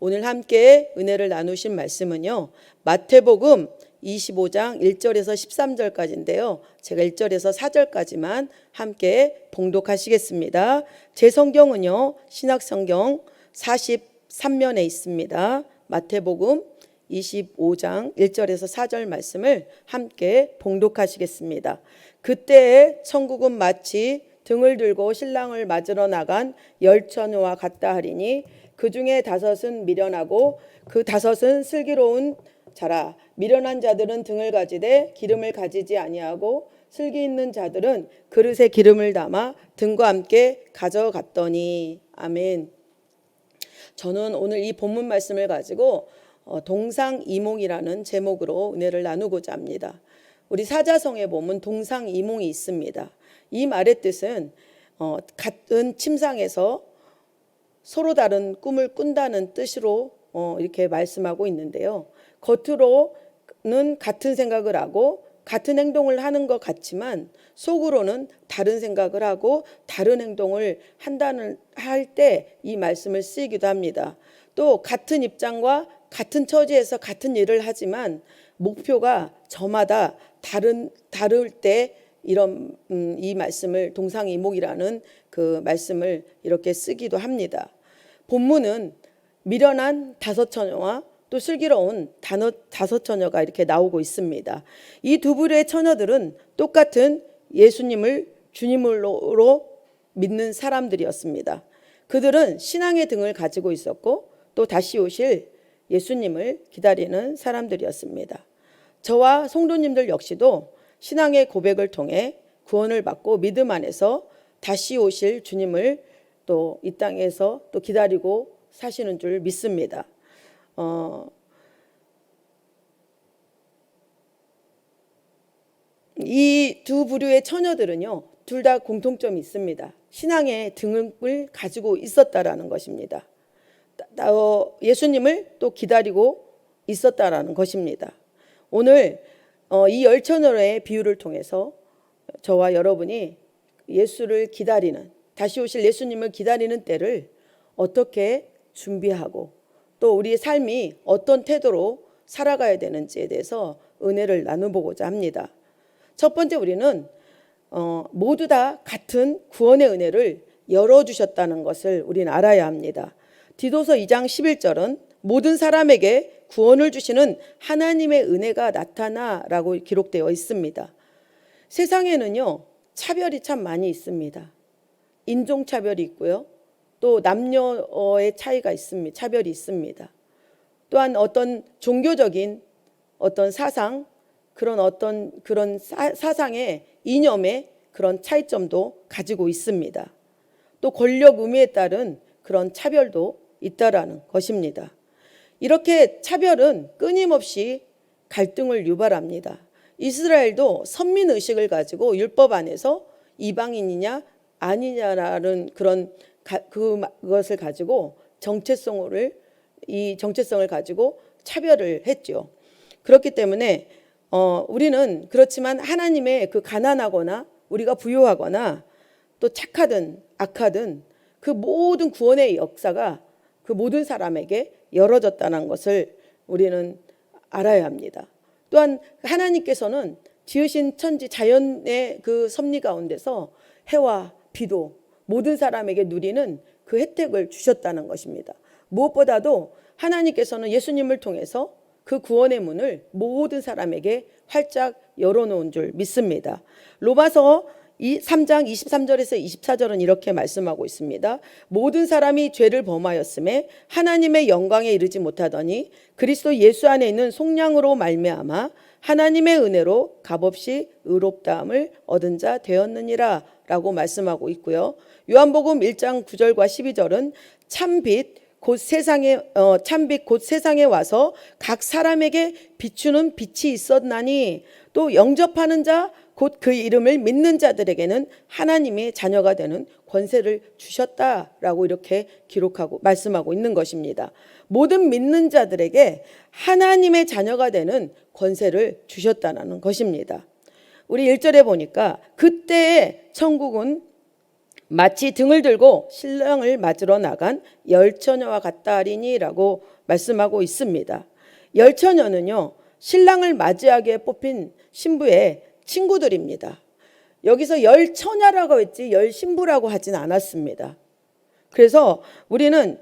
오늘 함께 은혜를 나누신 말씀은요, 마태복음 25장 1절에서 13절까지인데요. 제가 1절에서 4절까지만 함께 봉독하시겠습니다. 제 성경은요, 신약성경 43면에 있습니다. 마태복음 25장 1절에서 4절 말씀을 함께 봉독하시겠습니다. 그때에 천국은 마치 등을 들고 신랑을 맞으러 나간 열처녀와 같다 하리니 그 중에 5은 미련하고 그 5은 슬기로운 자라. 미련한 자들은 등을 가지되 기름을 가지지 아니하고 슬기 있는 자들은 그릇에 기름을 담아 등과 함께 가져갔더니. 아멘. 저는 오늘 이 본문 말씀을 가지고 동상이몽이라는 제목으로 은혜를 나누고자 합니다. 우리 사자성에 보면 동상이몽이 있습니다. 이 말의 뜻은 같은 침상에서 서로 다른 꿈을 꾼다는 뜻으로 이렇게 말씀하고 있는데요. 겉으로는 같은 생각을 하고 같은 행동을 하는 것 같지만 속으로는 다른 생각을 하고 다른 행동을 할 때 이 말씀을 쓰기도 합니다. 또 같은 입장과 같은 처지에서 같은 일을 하지만 목표가 저마다 다를 때 이런 이 말씀을 동상이몽이라는 그 말씀을 이렇게 쓰기도 합니다. 본문은 미련한 5처녀와 또 슬기로운 5처녀가 이렇게 나오고 있습니다. 이 두 부류의 처녀들은 똑같은 예수님을 주님으로 믿는 사람들이었습니다. 그들은 신앙의 등을 가지고 있었고 또 다시 오실 예수님을 기다리는 사람들이었습니다. 저와 성도님들 역시도 신앙의 고백을 통해 구원을 받고 믿음 안에서 다시 오실 주님을 또 이 땅에서 또 기다리고 사시는 줄 믿습니다. 이 두 부류의 처녀들은요, 둘 다 공통점이 있습니다. 신앙의 등을 가지고 있었다라는 것입니다. 예수님을 또 기다리고 있었다라는 것입니다. 오늘 이 열처녀의 비유를 통해서 저와 여러분이 예수를 기다리는, 다시 오실 예수님을 기다리는 때를 어떻게 준비하고 또 우리의 삶이 어떤 태도로 살아가야 되는지에 대해서 은혜를 나눠보고자 합니다. 첫 번째, 우리는 모두 다 같은 구원의 은혜를 열어주셨다는 것을 우리는 알아야 합니다. 디도서 2장 11절은 모든 사람에게 구원을 주시는 하나님의 은혜가 나타나라고 기록되어 있습니다. 세상에는요, 차별이 참 많이 있습니다. 인종차별이 있고요, 또 남녀의 차별이 있습니다. 또한 어떤 종교적인 어떤 사상, 그런 사상의 이념의 그런 차이점도 가지고 있습니다. 또 권력 의무에 따른 그런 차별도 있다라는 것입니다. 이렇게 차별은 끊임없이 갈등을 유발합니다. 이스라엘도 선민의식을 가지고 율법 안에서 이방인이냐 아니냐라는 그것을 가지고 이 정체성을 가지고 차별을 했죠. 그렇기 때문에 우리는 그렇지만 하나님의 그 가난하거나 우리가 부유하거나 또 착하든 악하든 그 모든 구원의 역사가 그 모든 사람에게 열어졌다는 것을 우리는 알아야 합니다. 또한 하나님께서는 지으신 천지 자연의 그 섭리 가운데서 해와 비도 모든 사람에게 누리는 그 혜택을 주셨다는 것입니다. 무엇보다도 하나님께서는 예수님을 통해서 그 구원의 문을 모든 사람에게 활짝 열어놓은 줄 믿습니다. 로마서 3장 23절에서 24절은 이렇게 말씀하고 있습니다. 모든 사람이 죄를 범하였음에 하나님의 영광에 이르지 못하더니 그리스도 예수 안에 있는 속량으로 말미암아 하나님의 은혜로 값없이 의롭다함을 얻은 자 되었느니라 라고 말씀하고 있고요. 요한복음 1장 9절과 12절은 참빛 곧 세상에 와서 각 사람에게 비추는 빛이 있었나니 또 영접하는 자 곧 그 이름을 믿는 자들에게는 하나님의 자녀가 되는 권세를 주셨다라고 이렇게 기록하고 말씀하고 있는 것입니다. 모든 믿는 자들에게 하나님의 자녀가 되는 권세를 주셨다는 것입니다. 우리 1절에 보니까 그때의 천국은 마치 등을 들고 신랑을 맞으러 나간 열처녀와 같다 하리니라고 말씀하고 있습니다. 열처녀는요, 신랑을 맞이하기에 뽑힌 신부의 친구들입니다. 여기서 열처녀라고 했지 열신부라고 하진 않았습니다. 그래서 우리는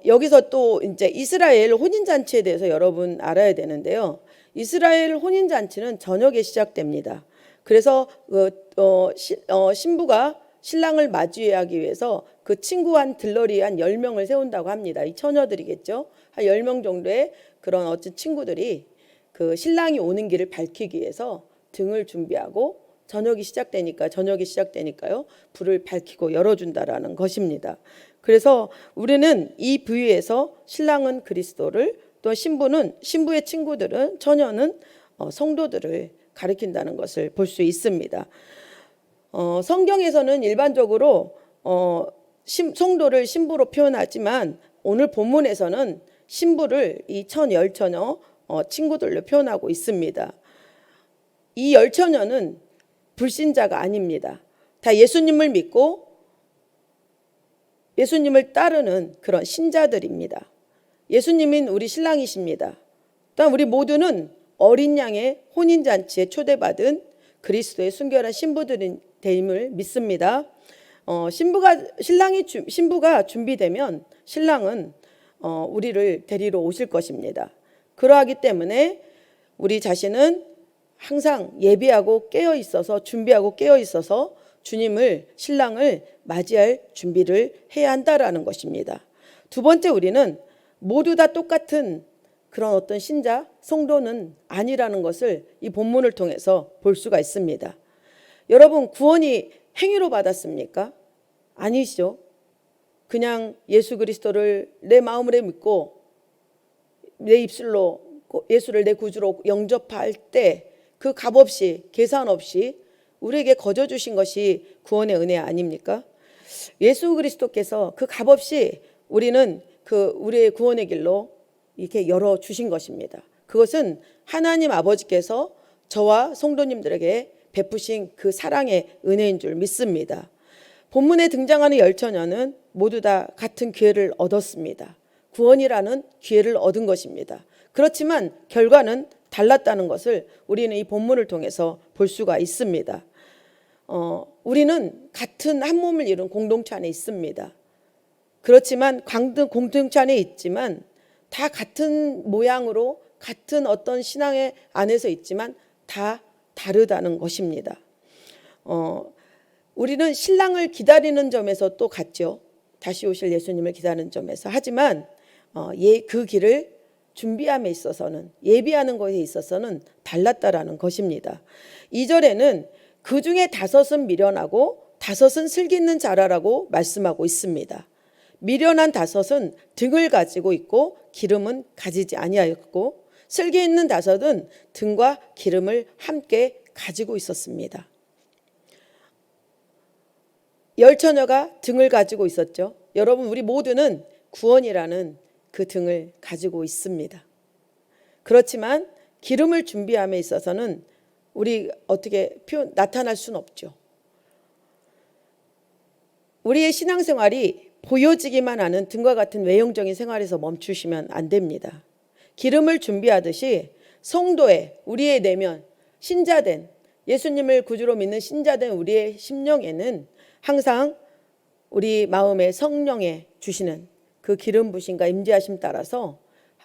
여기서 또 이제 이스라엘 혼인잔치에 대해서 여러분 알아야 되는데요. 이스라엘 혼인잔치는 저녁에 시작됩니다. 그래서 신부가 신랑을 맞이하기 위해서 그 친구 한 들러리 한 10명을 세운다고 합니다. 이 처녀들이겠죠. 한 10명 정도의 그런 어떤 친구들이 그 신랑이 오는 길을 밝히기 위해서 등을 준비하고 저녁이 시작되니까요. 불을 밝히고 열어준다라는 것입니다. 그래서 우리는 이 부위에서 신랑은 그리스도를, 또 신부의 친구들은, 처녀는 성도들을 가리킨다는 것을 볼 수 있습니다. 성경에서는 일반적으로 성도를 신부로 표현하지만 오늘 본문에서는 신부를 이 열처녀 친구들로 표현하고 있습니다. 이 열처녀는 불신자가 아닙니다. 다 예수님을 믿고 예수님을 따르는 그런 신자들입니다. 예수님은 우리 신랑이십니다. 또한 우리 모두는 어린 양의 혼인잔치에 초대받은 그리스도의 순결한 신부들임을 믿습니다. 신부가 준비되면 신랑은 우리를 데리러 오실 것입니다. 그러하기 때문에 우리 자신은 항상 예비하고 깨어 있어서, 준비하고 깨어 있어서 신랑을 맞이할 준비를 해야 한다라는 것입니다. 두 번째, 우리는 모두 다 똑같은 그런 어떤 신자, 성도는 아니라는 것을 이 본문을 통해서 볼 수가 있습니다. 여러분, 구원이 행위로 받았습니까? 아니시죠. 그냥 예수 그리스도를 내 마음으로 믿고 내 입술로 예수를 내 구주로 영접할 때 그 값없이, 계산 없이 우리에게 거저 주신 것이 구원의 은혜 아닙니까? 예수 그리스도께서 그 값없이 우리는 우리의 구원의 길로 이렇게 열어 주신 것입니다. 그것은 하나님 아버지께서 저와 성도님들에게 베푸신 그 사랑의 은혜인 줄 믿습니다. 본문에 등장하는 열처녀는 모두 다 같은 기회를 얻었습니다. 구원이라는 기회를 얻은 것입니다. 그렇지만 결과는 달랐다는 것을 우리는 이 본문을 통해서 볼 수가 있습니다. 우리는 같은 한 몸을 이룬 공동체 안에 있습니다. 그렇지만 공동체 안에 있지만 다 같은 모양으로 같은 어떤 신앙의 안에서 있지만 다 다르다는 것입니다. 우리는 신랑을 기다리는 점에서 또 같죠. 다시 오실 예수님을 기다리는 점에서. 하지만 그 길을 준비함에 있어서는, 예비하는 것에 있어서는 달랐다라는 것입니다. 2절에는 그 중에 5은 미련하고 5은 슬기 있는 자라라고 말씀하고 있습니다. 미련한 5은 등을 가지고 있고 기름은 가지지 아니하였고, 슬기 있는 5은 등과 기름을 함께 가지고 있었습니다. 열처녀가 등을 가지고 있었죠. 여러분, 우리 모두는 구원이라는 그 등을 가지고 있습니다. 그렇지만 기름을 준비함에 있어서는 우리 어떻게 나타날 수는 없죠. 우리의 신앙생활이 보여지기만 하는 등과 같은 외형적인 생활에서 멈추시면 안 됩니다. 기름을 준비하듯이 성도의, 우리의 내면, 신자된, 예수님을 구주로 믿는 신자된 우리의 심령에는 항상 우리 마음에 성령에 주시는 그 기름 부심과 임재하심 따라서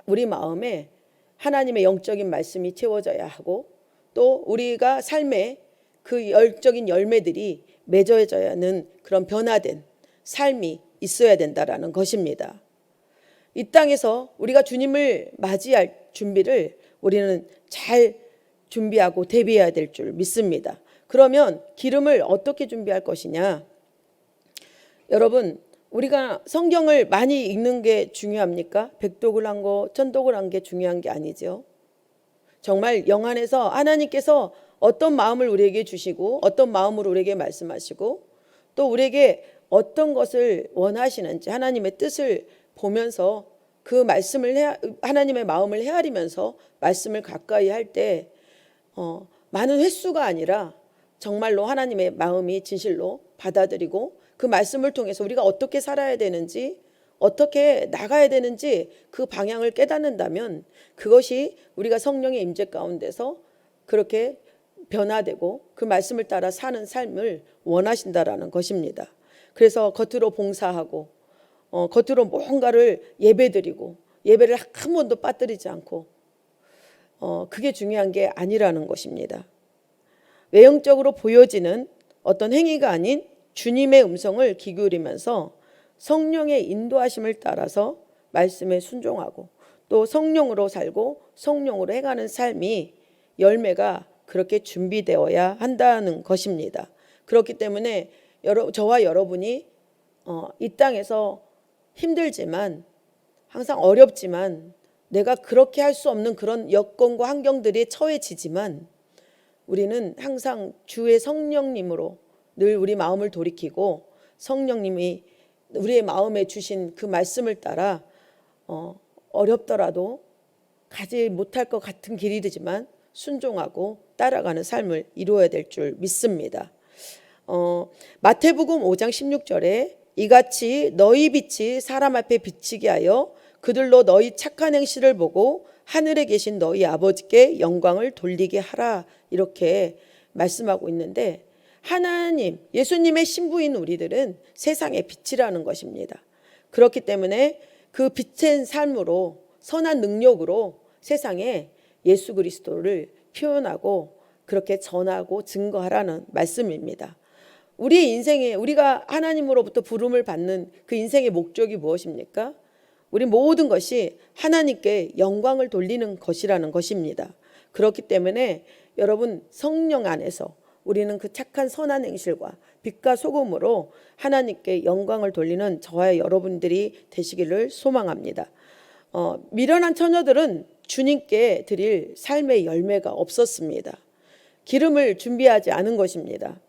우리 마음에 하나님의 영적인 말씀이 채워져야 하고, 또 우리가 삶에 그 영적인 열매들이 맺어져야 하는 그런 변화된 삶이 있어야 된다라는 것입니다. 이 땅에서 우리가 주님을 맞이할 준비를 우리는 잘 준비하고 대비해야 될 줄 믿습니다. 그러면 기름을 어떻게 준비할 것이냐? 여러분, 우리가 성경을 많이 읽는 게 중요합니까? 백독을 한 거, 천독을 한 게 중요한 게 아니죠. 정말 영 안에서 하나님께서 어떤 마음을 우리에게 주시고 어떤 마음으로 우리에게 말씀하시고 또 우리에게 어떤 것을 원하시는지 하나님의 뜻을 보면서 그 말씀을 하나님의 마음을 헤아리면서 말씀을 가까이 할 때 많은 횟수가 아니라 정말로 하나님의 마음이 진실로 받아들이고 그 말씀을 통해서 우리가 어떻게 살아야 되는지, 어떻게 나가야 되는지 그 방향을 깨닫는다면 그것이 우리가 성령의 임재 가운데서 그렇게 변화되고 그 말씀을 따라 사는 삶을 원하신다라는 것입니다. 그래서 겉으로 봉사하고 겉으로 뭔가를 예배드리고 예배를 한 번도 빠뜨리지 않고 그게 중요한 게 아니라는 것입니다. 외형적으로 보여지는 어떤 행위가 아닌 주님의 음성을 귀 기울이면서 성령의 인도하심을 따라서 말씀에 순종하고 또 성령으로 살고 성령으로 행하는 삶이 열매가 그렇게 준비되어야 한다는 것입니다. 그렇기 때문에 저와 여러분이 이 땅에서 힘들지만 항상 어렵지만 내가 그렇게 할 수 없는 그런 여건과 환경들이 처해지지만 우리는 항상 주의 성령님으로 늘 우리 마음을 돌이키고 성령님이 우리의 마음에 주신 그 말씀을 따라 어렵더라도 가지 못할 것 같은 길이지만 순종하고 따라가는 삶을 이루어야 될 줄 믿습니다. 마태복음 5장 16절에 이같이 너희 빛이 사람 앞에 비치게 하여 그들로 너희 착한 행실을 보고 하늘에 계신 너희 아버지께 영광을 돌리게 하라, 이렇게 말씀하고 있는데 하나님, 예수님의 신부인 우리들은 세상의 빛이라는 것입니다. 그렇기 때문에 그 빛의 삶으로 선한 능력으로 세상에 예수 그리스도를 표현하고 그렇게 전하고 증거하라는 말씀입니다. 우리의 인생에 우리가 하나님으로부터 부름을 받는 그 인생의 목적이 무엇입니까? 우리 모든 것이 하나님께 영광을 돌리는 것이라는 것입니다. 그렇기 때문에 여러분 성령 안에서 우리는 그 착한 선한 행실과 빛과 소금으로 하나님께 영광을 돌리는 저와 여러분들이 되시기를 소망합니다. 미련한 처녀들은 주님께 드릴 삶의 열매가 없었습니다. 기름을 준비하지 않은 것입니다.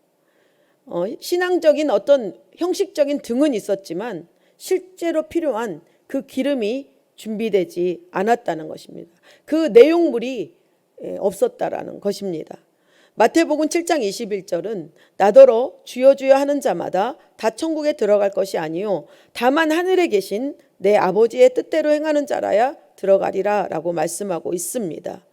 신앙적인 어떤 형식적인 등은 있었지만 실제로 필요한 그 기름이 준비되지 않았다는 것입니다. 그 내용물이 없었다라는 것입니다. 마태복음 7장 21절은 나더러 주여 주여 하는 자마다 다 천국에 들어갈 것이 아니요 다만 하늘에 계신 내 아버지의 뜻대로 행하는 자라야 들어가리라 라고 말씀하고 있습니다.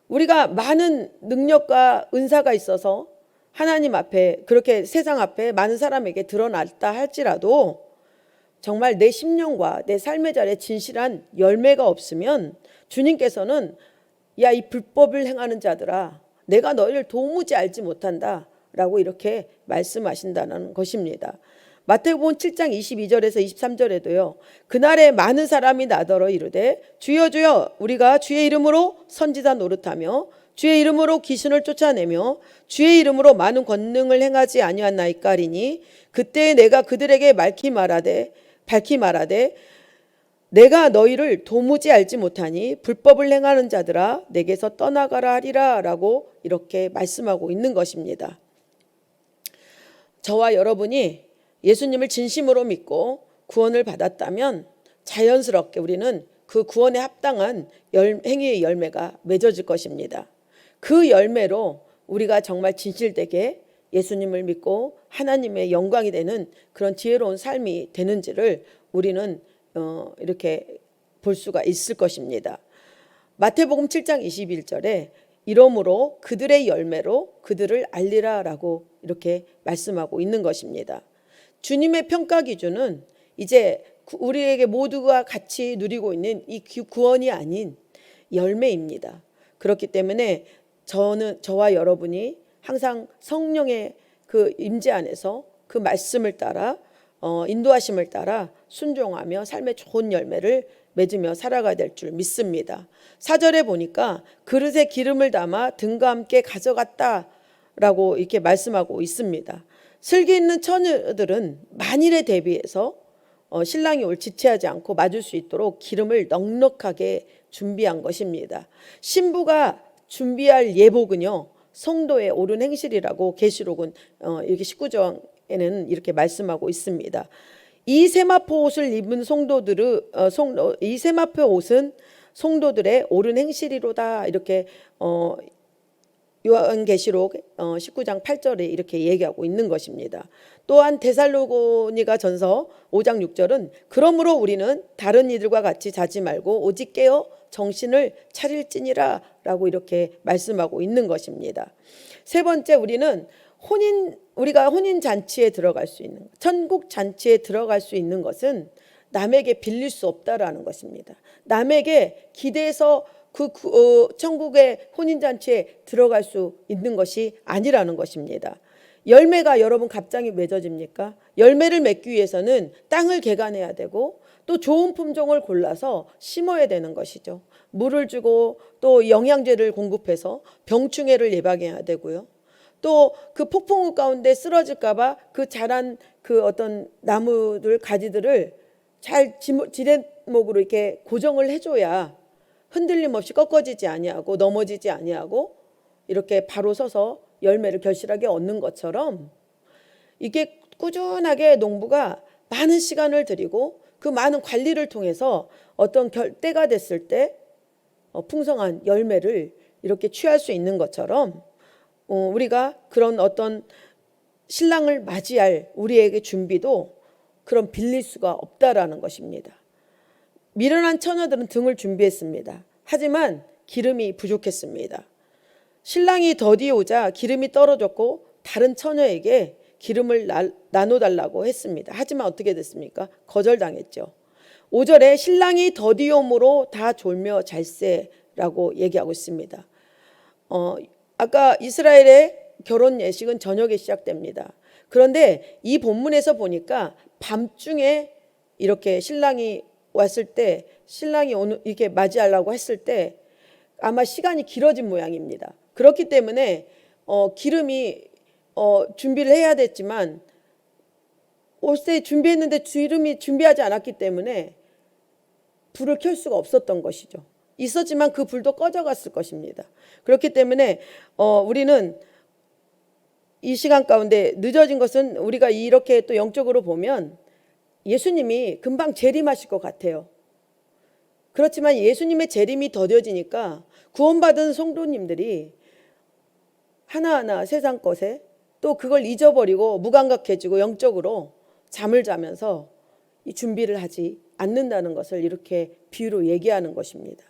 우리가 많은 능력과 은사가 있어서 하나님 앞에 그렇게 세상 앞에 많은 사람에게 드러났다 할지라도 정말 내 심령과 내 삶의 자리에 진실한 열매가 없으면 주님께서는 야, 이 불법을 행하는 자들아, 내가 너희를 도무지 알지 못한다 라고 이렇게 말씀하신다는 것입니다. 마태복음 7장 22절에서 23절에도요. 그날에 많은 사람이 나더러 이르되 주여 주여 우리가 주의 이름으로 선지자 노릇하며 주의 이름으로 귀신을 쫓아내며 주의 이름으로 많은 권능을 행하지 아니하나이까리니 그때 내가 그들에게 밝히 말하되 내가 너희를 도무지 알지 못하니 불법을 행하는 자들아 내게서 떠나가라 하리라 라고 이렇게 말씀하고 있는 것입니다. 저와 여러분이 예수님을 진심으로 믿고 구원을 받았다면 자연스럽게 우리는 그 구원에 합당한 행위의 열매가 맺어질 것입니다. 그 열매로 우리가 정말 진실되게 예수님을 믿고 하나님의 영광이 되는 그런 지혜로운 삶이 되는지를 우리는 이렇게 볼 수가 있을 것입니다. 마태복음 7장 21절에 이러므로 그들의 열매로 그들을 알리라 라고 이렇게 말씀하고 있는 것입니다. 주님의 평가 기준은 이제 우리에게 모두가 같이 누리고 있는 이 구원이 아닌 열매입니다. 그렇기 때문에 저와 여러분이 항상 성령의 그 임재 안에서 그 말씀을 따라 인도하심을 따라 순종하며 삶의 좋은 열매를 맺으며 살아가야 될 줄 믿습니다. 4절에 보니까 그릇에 기름을 담아 등과 함께 가져갔다라고 이렇게 말씀하고 있습니다. 슬기 있는 처녀들은 만일에 대비해서 신랑이 올 지체하지 않고 맞을 수 있도록 기름을 넉넉하게 준비한 것입니다. 신부가 준비할 예복은요 성도의 옳은 행실이라고 계시록은 이렇게 19장에는 이렇게 말씀하고 있습니다. 이 세마포 옷을 입은 이 세마포 옷은 성도들의 옳은 행실이로다 이렇게 요한계시록 19장 8절에 이렇게 얘기하고 있는 것입니다. 또한 데살로니가 전서 5장 6절은 그러므로 우리는 다른 이들과 같이 자지 말고 오직 깨어 정신을 차릴지니라 라고 이렇게 말씀하고 있는 것입니다. 세 번째, 우리가 혼인 잔치에 들어갈 수 있는, 천국 잔치에 들어갈 수 있는 것은 남에게 빌릴 수 없다라는 것입니다. 남에게 기대해서 천국의 혼인잔치에 들어갈 수 있는 것이 아니라는 것입니다. 열매가 여러분 갑자기 맺어집니까? 열매를 맺기 위해서는 땅을 개간해야 되고 또 좋은 품종을 골라서 심어야 되는 것이죠. 물을 주고 또 영양제를 공급해서 병충해를 예방해야 되고요. 또 그 폭풍우 가운데 쓰러질까봐 그 자란 그 어떤 나무들 가지들을 잘 지렛목으로 이렇게 고정을 해줘야 흔들림 없이 꺾어지지 아니하고 넘어지지 아니하고 이렇게 바로 서서 열매를 결실하게 얻는 것처럼 이게 꾸준하게 농부가 많은 시간을 들이고 그 많은 관리를 통해서 어떤 때가 됐을 때 풍성한 열매를 이렇게 취할 수 있는 것처럼 우리가 그런 어떤 신랑을 맞이할 우리에게 준비도 그런 빌릴 수가 없다라는 것입니다. 미련한 처녀들은 등을 준비했습니다. 하지만 기름이 부족했습니다. 신랑이 더디오자 기름이 떨어졌고 다른 처녀에게 기름을 나눠달라고 했습니다. 하지만 어떻게 됐습니까? 거절당했죠. 5절에 신랑이 더디옴으로 다 졸며 잘세라고 얘기하고 있습니다. 아까 이스라엘의 결혼 예식은 저녁에 시작됩니다. 그런데 이 본문에서 보니까 밤중에 이렇게 신랑이 왔을 때, 신랑이 이렇게 맞이하려고 했을 때 아마 시간이 길어진 모양입니다. 그렇기 때문에 기름이 준비를 해야 됐지만 옷에 준비했는데 기름이 준비하지 않았기 때문에 불을 켤 수가 없었던 것이죠. 있었지만 그 불도 꺼져갔을 것입니다. 그렇기 때문에 우리는 이 시간 가운데 늦어진 것은 우리가 이렇게 또 영적으로 보면 예수님이 금방 재림하실 것 같아요. 그렇지만 예수님의 재림이 더뎌지니까 구원받은 성도님들이 하나하나 세상 것에 또 그걸 잊어버리고 무감각해지고 영적으로 잠을 자면서 이 준비를 하지 않는다는 것을 이렇게 비유로 얘기하는 것입니다.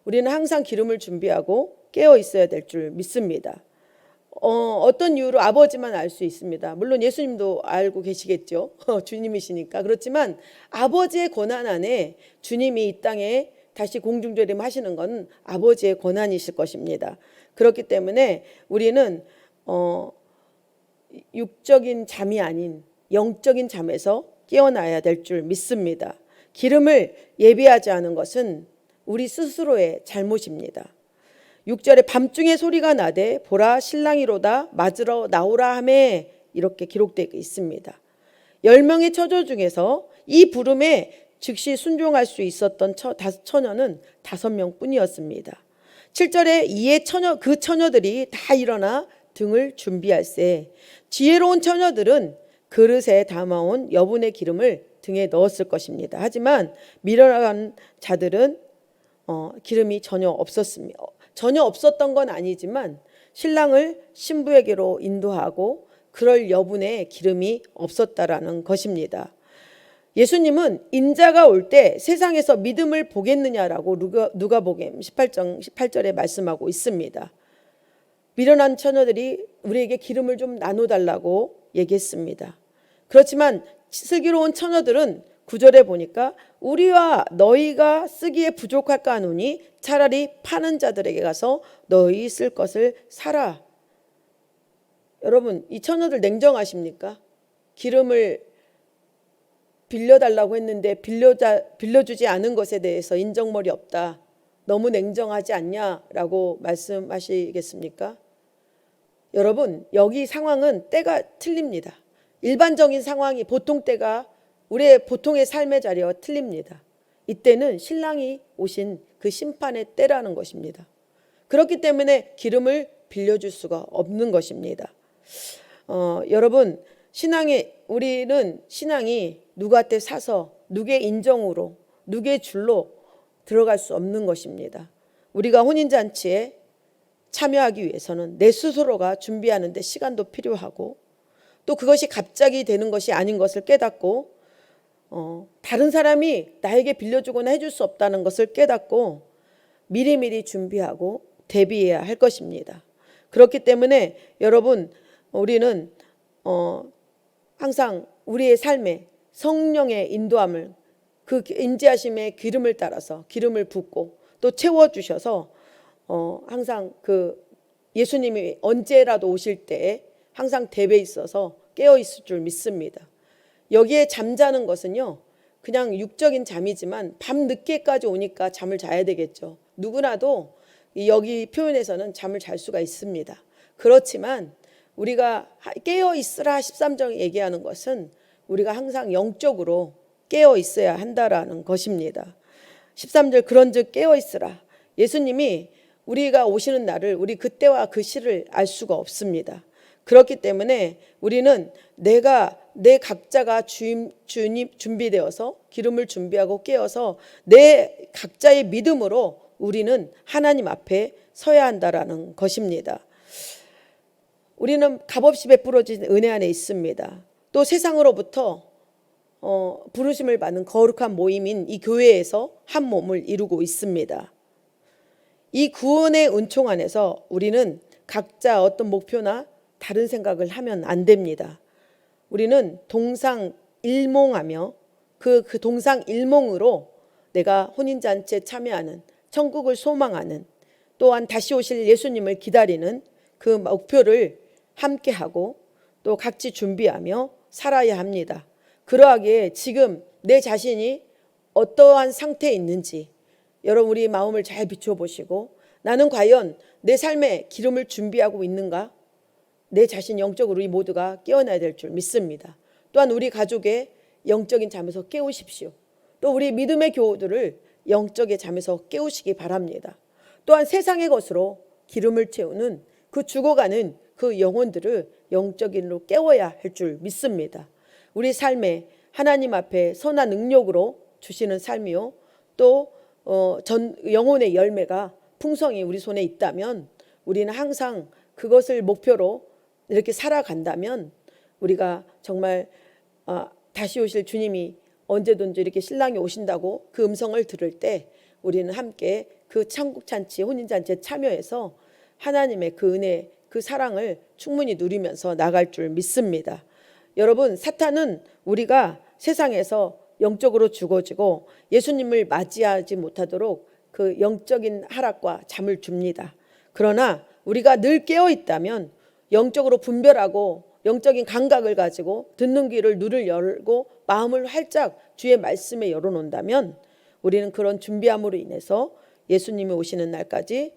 우리는 항상 기름을 준비하고 깨어 있어야 될 줄 믿습니다. 어떤 이유로 아버지만 알 수 있습니다. 물론 예수님도 알고 계시겠죠. 주님이시니까. 그렇지만 아버지의 권한 안에 주님이 이 땅에 다시 공중재림하시는 건 아버지의 권한이실 것입니다. 그렇기 때문에 우리는 육적인 잠이 아닌 영적인 잠에서 깨어나야 될 줄 믿습니다. 기름을 예비하지 않은 것은 우리 스스로의 잘못입니다. 6절에 밤중에 소리가 나되 보라 신랑이로다 맞으러 나오라 하매 이렇게 기록되어 있습니다. 10명의 처녀 중에서 이 부름에 즉시 순종할 수 있었던 처녀는 5명 뿐이었습니다. 7절에 이에 그 처녀들이 다 일어나 등을 준비할세 지혜로운 처녀들은 그릇에 담아온 여분의 기름을 등에 넣었을 것입니다. 하지만 미련한 자들은 기름이 전혀 없었습니다. 전혀 없었던 건 아니지만 신랑을 신부에게로 인도하고 그럴 여분의 기름이 없었다라는 것입니다. 예수님은 인자가 올 때 세상에서 믿음을 보겠느냐라고 누가복음 18장 18절에 말씀하고 있습니다. 미련한 처녀들이 우리에게 기름을 좀 나눠달라고 얘기했습니다. 그렇지만 슬기로운 처녀들은 9절에 보니까 우리와 너희가 쓰기에 부족할까 하노니 차라리 파는 자들에게 가서 너희 쓸 것을 사라. 여러분, 이 처녀들 냉정하십니까? 기름을 빌려달라고 했는데 빌려주지 않은 것에 대해서 인정머리 없다. 너무 냉정하지 않냐라고 말씀하시겠습니까? 여러분, 여기 상황은 때가 틀립니다. 일반적인 상황이 보통 때가 우리의 보통의 삶의 자리와 틀립니다. 이때는 신랑이 오신 그 심판의 때라는 것입니다. 그렇기 때문에 기름을 빌려줄 수가 없는 것입니다. 여러분, 우리는 신앙이 누구한테 사서 누구의 인정으로 누구의 줄로 들어갈 수 없는 것입니다. 우리가 혼인잔치에 참여하기 위해서는 내 스스로가 준비하는 데 시간도 필요하고, 또 그것이 갑자기 되는 것이 아닌 것을 깨닫고, 다른 사람이 나에게 빌려주거나 해줄 수 없다는 것을 깨닫고 미리미리 준비하고 대비해야 할 것입니다. 그렇기 때문에 여러분, 우리는 항상 우리의 삶에 성령의 인도함을, 그 인지하심의 기름을 따라서 기름을 붓고 또 채워주셔서 항상 그 예수님이 언제라도 오실 때 항상 대비해 있어서 깨어 있을 줄 믿습니다. 여기에 잠자는 것은요, 그냥 육적인 잠이지만 밤 늦게까지 오니까 잠을 자야 되겠죠. 누구나도 여기 표현에서는 잠을 잘 수가 있습니다. 그렇지만 우리가 깨어 있으라 13절 얘기하는 것은 우리가 항상 영적으로 깨어 있어야 한다라는 것입니다. 13절 그런즉 깨어 있으라. 예수님이 우리가 오시는 날을, 우리 그때와 그 시를 알 수가 없습니다. 그렇기 때문에 우리는 내 각자가 주님 준비되어서 기름을 준비하고 깨어서 내 각자의 믿음으로 우리는 하나님 앞에 서야 한다라는 것입니다. 우리는 값없이 베풀어진 은혜 안에 있습니다. 또 세상으로부터 부르심을 받는 거룩한 모임인 이 교회에서 한 몸을 이루고 있습니다. 이 구원의 은총 안에서 우리는 각자 어떤 목표나 다른 생각을 하면 안 됩니다. 우리는 동상일몽하며 그 동상일몽으로 내가 혼인잔치에 참여하는, 천국을 소망하는, 또한 다시 오실 예수님을 기다리는 그 목표를 함께하고 또 각지 준비하며 살아야 합니다. 그러하기에 지금 내 자신이 어떠한 상태에 있는지 여러분, 우리 마음을 잘 비춰보시고, 나는 과연 내 삶에 기름을 준비하고 있는가? 내 자신 영적으로 우리 모두가 깨어나야 될 줄 믿습니다. 또한 우리 가족의 영적인 잠에서 깨우십시오. 또 우리 믿음의 교우들을 영적의 잠에서 깨우시기 바랍니다. 또한 세상의 것으로 기름을 채우는 그 죽어가는 그 영혼들을 영적인으로 깨워야 할 줄 믿습니다. 우리 삶에 하나님 앞에 선한 능력으로 주시는 삶이요, 또 영혼의 열매가 풍성히 우리 손에 있다면 우리는 항상 그것을 목표로 이렇게 살아간다면 우리가 정말 다시 오실 주님이 언제든지 이렇게 신랑이 오신다고 그 음성을 들을 때 우리는 함께 그 천국잔치, 혼인잔치에 참여해서 하나님의 그 은혜, 그 사랑을 충분히 누리면서 나갈 줄 믿습니다. 여러분, 사탄은 우리가 세상에서 영적으로 죽어지고 예수님을 맞이하지 못하도록 그 영적인 하락과 잠을 줍니다. 그러나 우리가 늘 깨어 있다면, 영적으로 분별하고 영적인 감각을 가지고 듣는 귀를 눈을 열고 마음을 활짝 주의 말씀에 열어놓는다면 우리는 그런 준비함으로 인해서 예수님이 오시는 날까지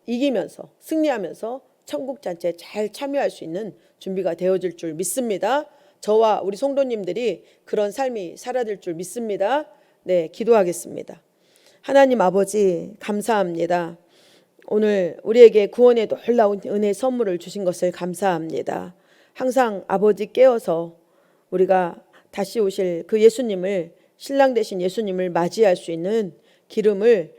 이기면서 승리하면서 천국잔치에 잘 참여할 수 있는 준비가 되어질 줄 믿습니다. 저와 우리 성도님들이 그런 삶이 살아질 줄 믿습니다. 네, 기도하겠습니다. 하나님 아버지, 감사합니다. 오늘 우리에게 구원의 놀라운 은혜 선물을 주신 것을 감사합니다. 항상 아버지 깨어서 우리가 다시 오실 그 예수님을, 신랑 되신 예수님을 맞이할 수 있는 기름을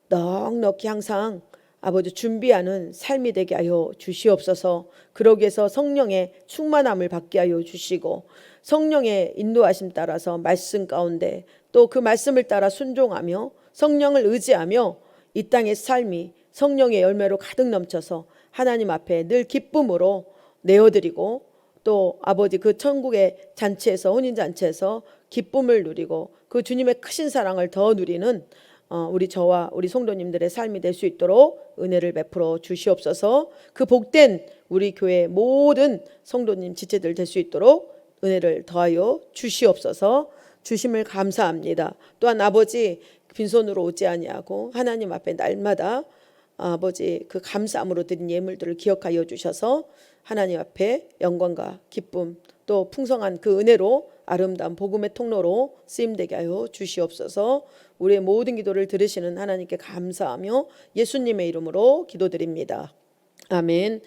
넉넉히 항상 아버지 준비하는 삶이 되게 하여 주시옵소서. 그러기 위해서 성령의 충만함을 받게 하여 주시고, 성령의 인도하심 따라서 말씀 가운데 또 그 말씀을 따라 순종하며 성령을 의지하며 이 땅의 삶이 성령의 열매로 가득 넘쳐서 하나님 앞에 늘 기쁨으로 내어드리고, 또 아버지 그 천국의 잔치에서, 혼인잔치에서 기쁨을 누리고 그 주님의 크신 사랑을 더 누리는 우리 저와 우리 성도님들의 삶이 될 수 있도록 은혜를 베풀어 주시옵소서. 그 복된 우리 교회 모든 성도님 지체들 될 수 있도록 은혜를 더하여 주시옵소서. 주심을 감사합니다. 또한 아버지, 빈손으로 오지 아니하고 하나님 앞에 날마다 아버지 그 감사함으로 드린 예물들을 기억하여 주셔서 하나님 앞에 영광과 기쁨, 또 풍성한 그 은혜로 아름다운 복음의 통로로 쓰임되게 하여 주시옵소서. 우리의 모든 기도를 들으시는 하나님께 감사하며 예수님의 이름으로 기도드립니다. 아멘.